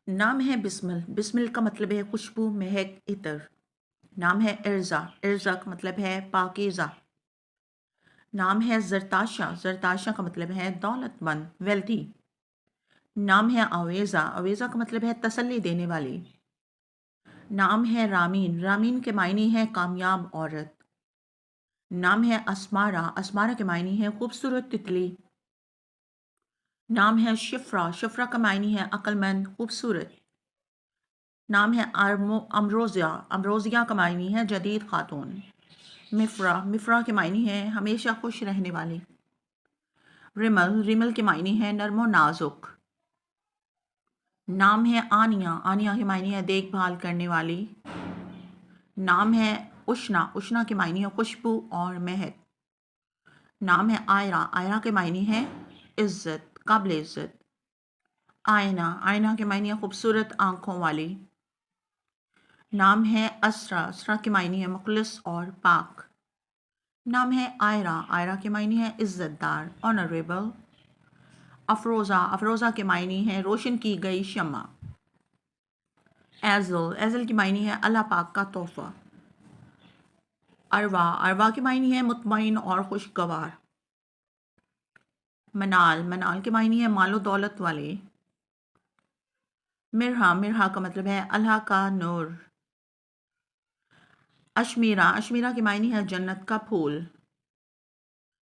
نام ہے بسمل، بسمل کا مطلب ہے خوشبو، مہک، عطر۔ نام ہے ارزا، ارزا کا مطلب ہے پاکیزہ۔ نام ہے زرتاشا، زرتاشا کا مطلب ہے دولت مند، ویلتھی۔ نام ہے اویزا، اویزا کا مطلب ہے تسلی دینے والی۔ نام ہے رامین، رامین کے معنی ہے کامیاب عورت۔ نام ہے اسمارا، اسمارا کے معنی ہے خوبصورت تتلی۔ نام ہے شفرا، شفرا کا معنی ہے عقل مند، خوبصورت۔ نام ہے امروزیا، امروزیا کا معنی ہے جدید خاتون۔ مفرا، مفرا کے معنی ہے ہمیشہ خوش رہنے والی۔ رمل، رمل کے معنی ہے نرم و نازک۔ نام ہے آنیا، آنیا کے معنی ہے دیکھ بھال کرنے والی۔ نام ہے اشنا، اشنا کے معنی ہے خوشبو اور مہک۔ نام ہے آئرہ، آئرہ کے معنی ہے عزت، قابل عزت۔ آئینہ، آئینہ کے معنی ہے خوبصورت آنکھوں والی۔ نام ہے اسرا، اسرا کے معنی ہے مخلص اور پاک۔ نام ہے آئرہ، آئرہ کے معنی ہے عزت دار، آنریبل۔ افروزہ، افروزہ کے معنی ہے روشن کی گئی شمع۔ ایزل، ایزل کے معنی ہے اللہ پاک کا تحفہ۔ اروا، اروا کے معنی ہے مطمئن اور خوشگوار۔ منال، منال کے معنی ہے مال و دولت والے۔ مرہا، مرہا کا مطلب ہے اللہ کا نور۔ اشمیرا، اشمیرا کے معنی ہے جنت کا پھول۔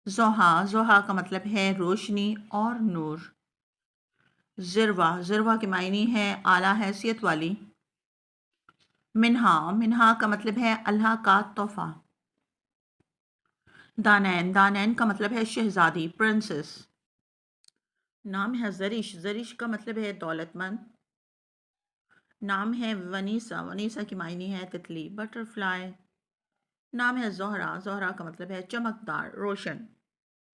زحا، زحا کا مطلب ہے روشنی اور نور۔ ذروہ، ذروہ کے معنی ہے اعلیٰ حیثیت والی۔ منہا، منہا کا مطلب ہے اللہ کا تحفہ۔ دانین، دانین کا مطلب ہے شہزادی، پرنسس۔ نام ہے زرش، زرش کا مطلب ہے دولت مند۔ نام ہے ونیسا، ونیسا کی معنی ہے تتلی، بٹر فلائی۔ نام ہے زہرا، زہرا کا مطلب ہے چمکدار، روشن۔